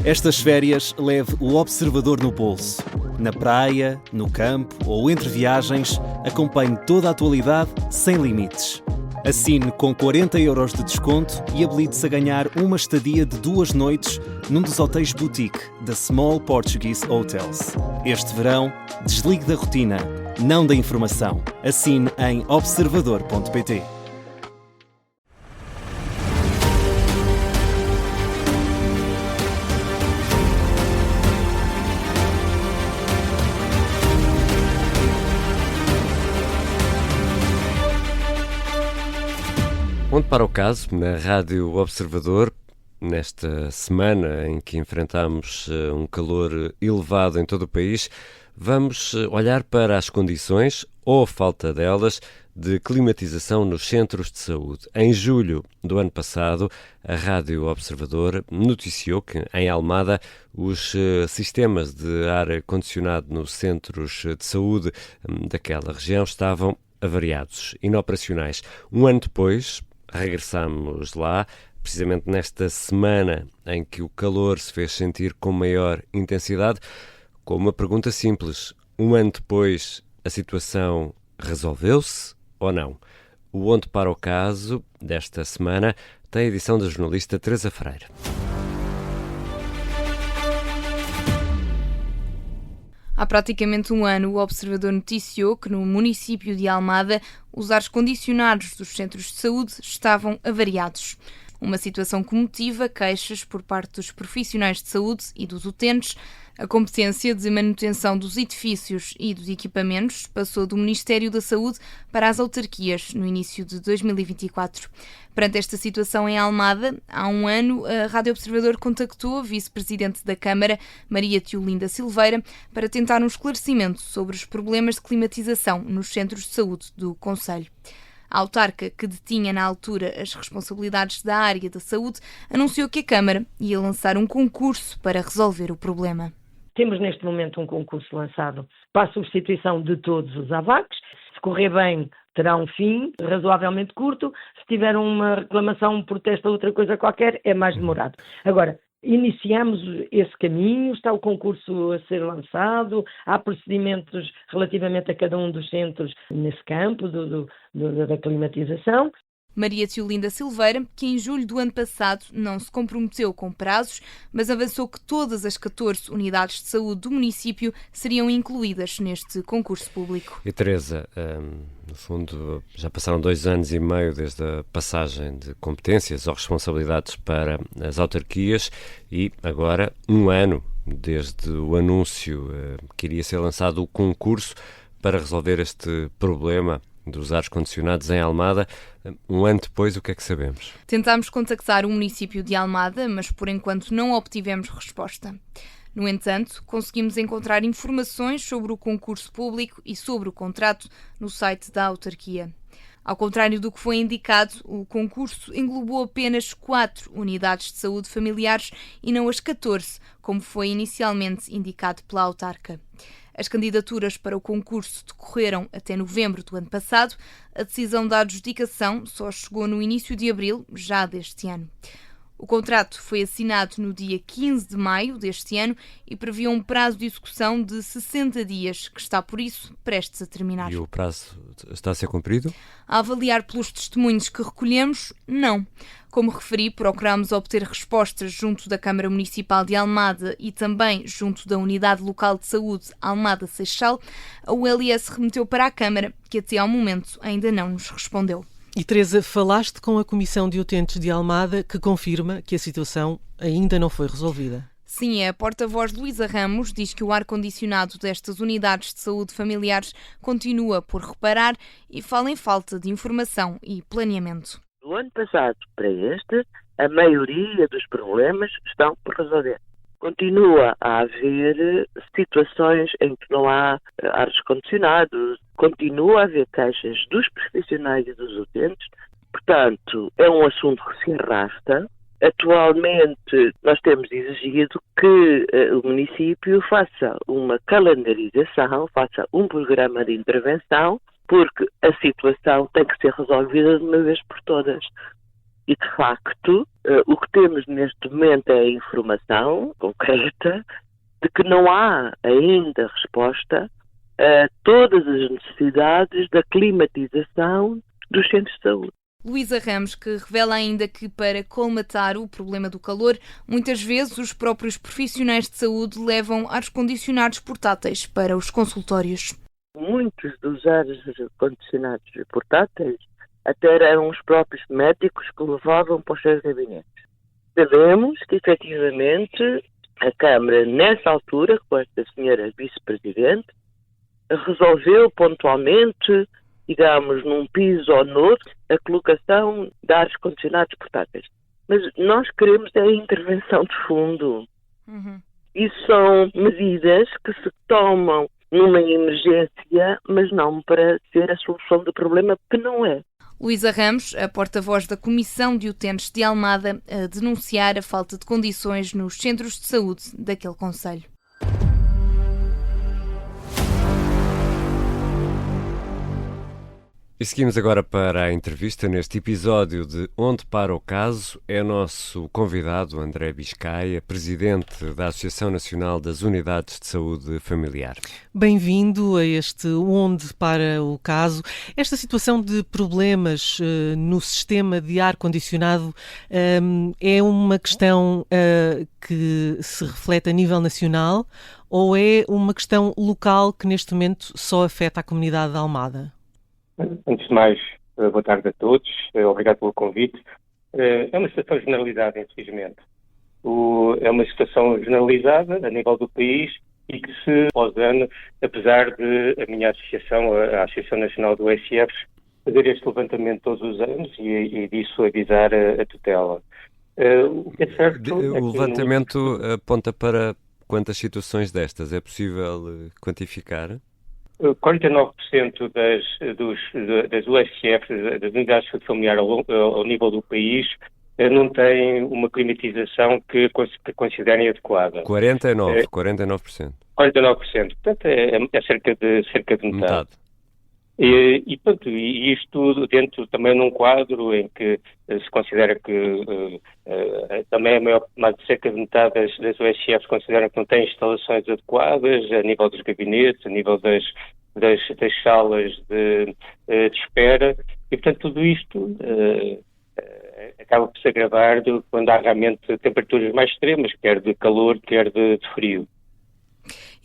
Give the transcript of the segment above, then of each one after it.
Estas férias leve o observador no bolso. Na praia, no campo ou entre viagens, acompanhe toda a atualidade sem limites. Assine com 40€ de desconto e habilite-se a ganhar uma estadia de 2 noites num dos hotéis boutique da Small Portuguese Hotels. Este verão, desligue da rotina, não da informação. Assine em observador.pt. Ponto para o caso, na Rádio Observador, nesta semana em que enfrentamos um calor elevado em todo o país, vamos olhar para as condições, ou falta delas, de climatização nos centros de saúde. Em julho do ano passado, a Rádio Observador noticiou que, em Almada, os sistemas de ar condicionado nos centros de saúde daquela região estavam avariados, inoperacionais. Um ano depois, regressamos lá, precisamente nesta semana em que o calor se fez sentir com maior intensidade, com uma pergunta simples. Um ano depois, a situação resolveu-se ou não? O Onde para o Caso desta semana tem a edição da jornalista Teresa Freire. Há praticamente um ano, o Observador noticiou que no município de Almada os ares condicionados dos centros de saúde estavam avariados. Uma situação que motiva queixas por parte dos profissionais de saúde e dos utentes. A competência de manutenção dos edifícios e dos equipamentos passou do Ministério da Saúde para as autarquias no início de 2024. Perante esta situação em Almada, há um ano, a Rádio Observador contactou a vice-presidente da Câmara, Maria Teolinda Silveira, para tentar um esclarecimento sobre os problemas de climatização nos centros de saúde do concelho. A autarca, que detinha na altura as responsabilidades da área da saúde, anunciou que a Câmara ia lançar um concurso para resolver o problema. Temos neste momento um concurso lançado para a substituição de todos os AVACs. Se correr bem, terá um fim razoavelmente curto. Se tiver uma reclamação, um protesto ou outra coisa qualquer, é mais demorado. Agora, iniciamos esse caminho, está o concurso a ser lançado, há procedimentos relativamente a cada um dos centros nesse campo da climatização. Maria Teolinda Silveira, que em julho do ano passado não se comprometeu com prazos, mas avançou que todas as 14 unidades de saúde do município seriam incluídas neste concurso público. E Teresa, no fundo, já passaram 2 anos e meio desde a passagem de competências ou responsabilidades para as autarquias e agora 1 ano desde o anúncio que iria ser lançado o concurso para resolver este problema dos ares condicionados em Almada. 1 ano depois, o que é que sabemos? Tentámos contactar o município de Almada, mas por enquanto não obtivemos resposta. No entanto, conseguimos encontrar informações sobre o concurso público e sobre o contrato no site da autarquia. Ao contrário do que foi indicado, o concurso englobou apenas 4 unidades de saúde familiares e não as 14, como foi inicialmente indicado pela autarca. As candidaturas para o concurso decorreram até novembro do ano passado. A decisão da adjudicação só chegou no início de abril, já deste ano. O contrato foi assinado no dia 15 de maio deste ano e previa um prazo de execução de 60 dias, que está, por isso, prestes a terminar. E o prazo está a ser cumprido? A avaliar pelos testemunhos que recolhemos, não. Como referi, procurámos obter respostas junto da Câmara Municipal de Almada e também junto da Unidade Local de Saúde Almada Seixal. A ULS remeteu para a Câmara, que até ao momento ainda não nos respondeu. E Teresa, falaste com a Comissão de Utentes de Almada, que confirma que a situação ainda não foi resolvida. Sim, a porta-voz Luísa Ramos diz que o ar-condicionado destas unidades de saúde familiares continua por reparar e fala em falta de informação e planeamento. Do ano passado para este, a maioria dos problemas estão por resolver. Continua a haver situações em que não há ares condicionados, continua a haver queixas dos profissionais e dos utentes, portanto, é um assunto que se arrasta. Atualmente, nós temos exigido que o município faça uma calendarização, faça um programa de intervenção, porque a situação tem que ser resolvida de uma vez por todas. E, de facto, o que temos neste momento é a informação concreta de que não há ainda resposta a todas as necessidades da climatização dos centros de saúde. Luísa Ramos, que revela ainda que, para colmatar o problema do calor, muitas vezes os próprios profissionais de saúde levam ar-condicionados portáteis para os consultórios. Muitos dos ar-condicionados portáteis até eram os próprios médicos que levavam para os seus gabinetes. Sabemos que, efetivamente, a Câmara, nessa altura, com esta senhora vice-presidente, resolveu pontualmente, digamos, num piso ou noutro, a colocação de ar-condicionados portáteis. Mas nós queremos a intervenção de fundo. Isso são medidas que se tomam numa emergência, mas não para ser a solução do problema, que não é. Luísa Ramos, a porta-voz da Comissão de Utentes de Almada, a denunciar a falta de condições nos centros de saúde daquele concelho. E seguimos agora para a entrevista neste episódio de Onde Para o Caso. É nosso convidado André Biscaia, presidente da Associação Nacional das Unidades de Saúde Familiar. Bem-vindo a este Onde Para o Caso. Esta situação de problemas no sistema de ar-condicionado é uma questão que se reflete a nível nacional ou é uma questão local que neste momento só afeta a comunidade de Almada? Antes de mais, boa tarde a todos. Obrigado pelo convite. É uma situação generalizada, infelizmente. É uma situação generalizada a nível do país e que se, após ano, apesar de a minha associação, a Associação Nacional do USF, fazer este levantamento todos os anos e disso avisar a tutela. O que é certo o levantamento aponta para quantas situações destas? É possível quantificar? 49% das USF, das unidades de saúde familiar ao nível do país, não têm uma climatização que considerem adequada. 49%. 49%. Portanto, é cerca de metade. E isto dentro também num quadro em que se considera que também mais de cerca de metade das USFs consideram que não têm instalações adequadas a nível dos gabinetes, a nível das salas de espera, e portanto tudo isto acaba por se agravar quando há realmente temperaturas mais extremas, quer de calor, quer de frio.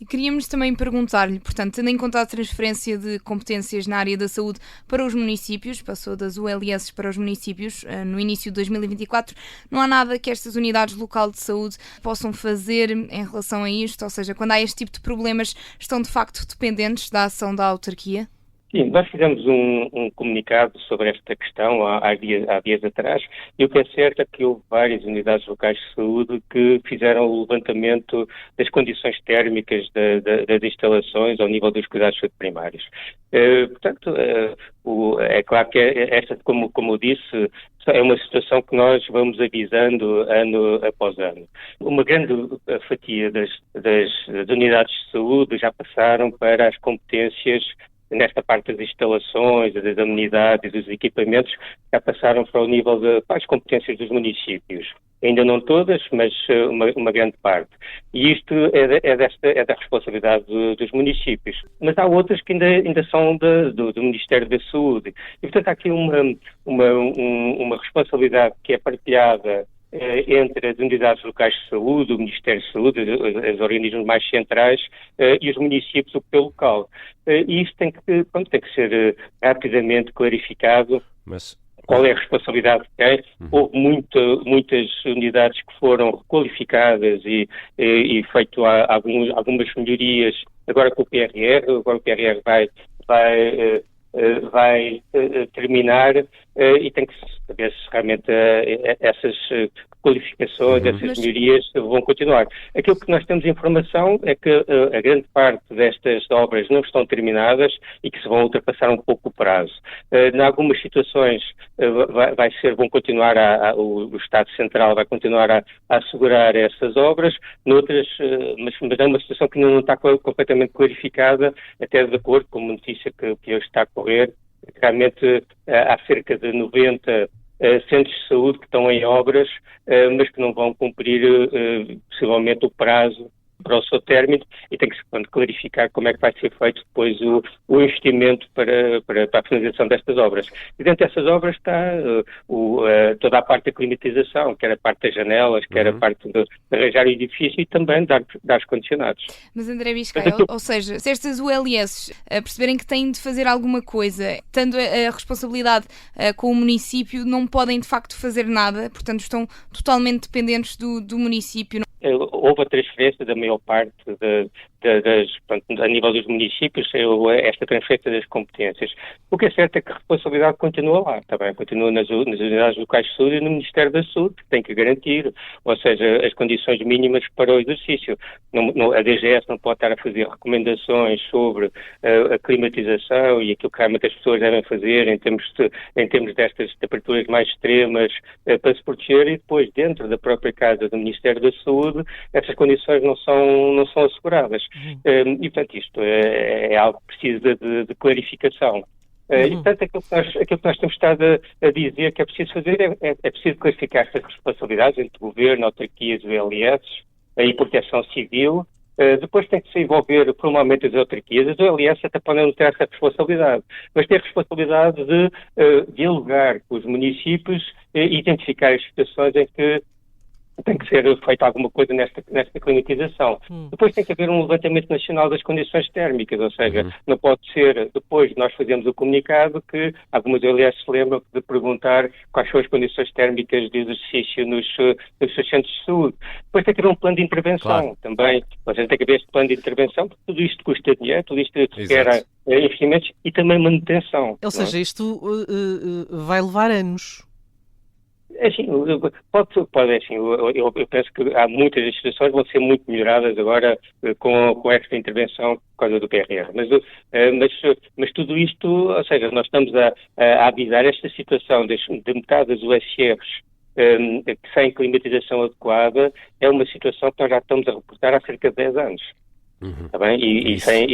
E queríamos também perguntar-lhe, portanto, tendo em conta a transferência de competências na área da saúde para os municípios, passou das ULS para os municípios no início de 2024, não há nada que estas unidades locais de saúde possam fazer em relação a isto? Ou seja, quando há este tipo de problemas, estão de facto dependentes da ação da autarquia? Sim, nós fizemos um comunicado sobre esta questão há dias atrás, e o que é certo é que houve várias unidades locais de saúde que fizeram o levantamento das condições térmicas das instalações ao nível dos cuidados de saúde primários. Portanto, é claro que esta, como eu disse, é uma situação que nós vamos avisando ano após ano. Uma grande fatia das unidades de saúde já passaram para as competências nesta parte das instalações, das amenidades, dos equipamentos, já passaram para o nível para as competências dos municípios. Ainda não todas, mas uma grande parte. E isto é da responsabilidade dos municípios. Mas há outras que ainda são do Ministério da Saúde. E, portanto, há aqui uma responsabilidade que é partilhada entre as unidades locais de saúde, o Ministério da Saúde, os organismos mais centrais e os municípios, o poder local. E isto tem que ser rapidamente clarificado. Mas qual é a responsabilidade que tem? Houve muitas unidades que foram requalificadas e feito algumas melhorias agora com o PRR. Agora o PRR vai terminar e tem que saber se realmente essas qualificações, essas melhorias vão continuar. Aquilo que nós temos informação é que a grande parte destas obras não estão terminadas e que se vão ultrapassar um pouco o prazo. Em algumas situações vão continuar, o Estado Central vai continuar a assegurar essas obras, noutras, mas é uma situação que não está completamente clarificada, até de acordo com uma notícia que hoje está a correr. Realmente há cerca de 90 centros de saúde que estão em obras, mas que não vão cumprir possivelmente o prazo para o seu término, e tem que se clarificar como é que vai ser feito depois o investimento para a finalização destas obras. E dentro dessas obras está toda a parte da climatização, quer a parte das janelas, quer a parte de arranjar o edifício e também dar os condicionados. Mas André Biscaia, ou seja, se estas ULS perceberem que têm de fazer alguma coisa, tendo a responsabilidade com o município, não podem de facto fazer nada, portanto estão totalmente dependentes do município. Houve a transferência da maior parte a nível dos municípios, esta transferência das competências. O que é certo é que a responsabilidade continua lá, também continua nas unidades locais de saúde e no Ministério da Saúde, que tem que garantir, ou seja, as condições mínimas para o exercício. A DGS não pode estar a fazer recomendações sobre a climatização e aquilo que realmente as pessoas devem fazer em termos destas temperaturas mais extremas para se proteger, e depois dentro da própria casa do Ministério da Saúde essas condições não são asseguradas. E, portanto, isto é algo que precisa de clarificação. E, portanto, aquilo que nós temos estado a dizer que é preciso fazer é preciso clarificar estas responsabilidades entre o governo, autarquias, OLS e proteção civil. Depois tem que se envolver formalmente as autarquias. As OLS até podem não ter essa responsabilidade, mas tem a responsabilidade de dialogar com os municípios e identificar as situações em que tem que ser feita alguma coisa nesta climatização. Depois tem que haver um levantamento nacional das condições térmicas, ou seja, não pode ser, depois nós fazemos o comunicado, que algumas OLS se lembram de perguntar quais são as condições térmicas de exercício nos seus centros de saúde. Depois tem que haver um plano de intervenção também, ou seja, tem que haver este plano de intervenção, porque tudo isto custa dinheiro, tudo isto requer investimentos e também manutenção. Ou seja, isto vai levar anos. Assim, eu penso que há muitas instituições que vão ser muito melhoradas agora com esta intervenção por causa do PRR. Mas tudo isto, ou seja, nós estamos a avisar esta situação de metade das USRs sem climatização adequada, é uma situação que nós já estamos a reportar há cerca de 10 anos. Tá bem? E sem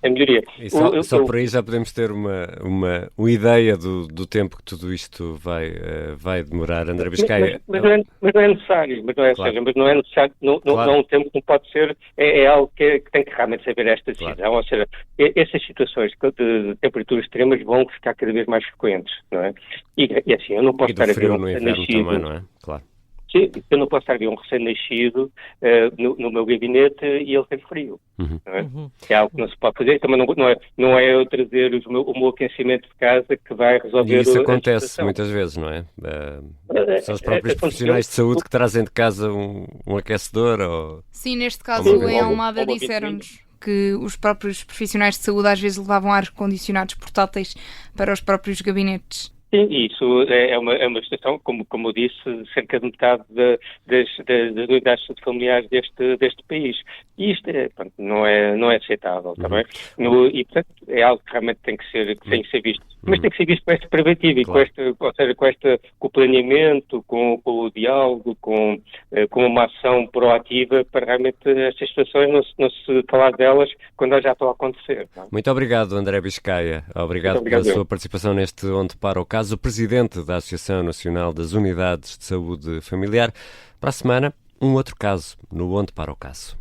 melhoria. E só por aí já podemos ter uma ideia do tempo que tudo isto vai demorar, André Biscaia. Mas não é necessário, mas não é necessário, não é um tempo que não pode ser, é algo que tem que realmente saber esta decisão, ou seja, essas situações de temperaturas extremas vão ficar cada vez mais frequentes, não é? E assim, eu não posso estar a ver no inverno também, não é? Claro. Sim, eu não posso estar a ver um recém-nascido no meu gabinete e ele tem frio. Não é? É algo que não se pode fazer. Também não é eu trazer o meu aquecimento de casa que vai resolver. E isso acontece muitas vezes, não é? São os próprios profissionais de saúde que trazem de casa um aquecedor. Sim, neste caso em Almada disseram-nos que os próprios profissionais de saúde às vezes levavam ar-condicionados portáteis para os próprios gabinetes. Sim, isso é uma situação, como eu disse, cerca de metade das unidades familiares deste país. E isto não é aceitável, tá bem? E, portanto, é algo que realmente tem que ser visto. Mas tem que ser visto com este preventivo e com o planeamento, com o diálogo, com uma ação proativa para realmente estas situações não se falar delas quando elas já estão a acontecer. Não é? Muito obrigado, André Biscaia. Obrigado pela sua participação neste Onde Para o Caso. O presidente da Associação Nacional das Unidades de Saúde Familiar. Para a semana, um outro caso no Onde Para o Caso.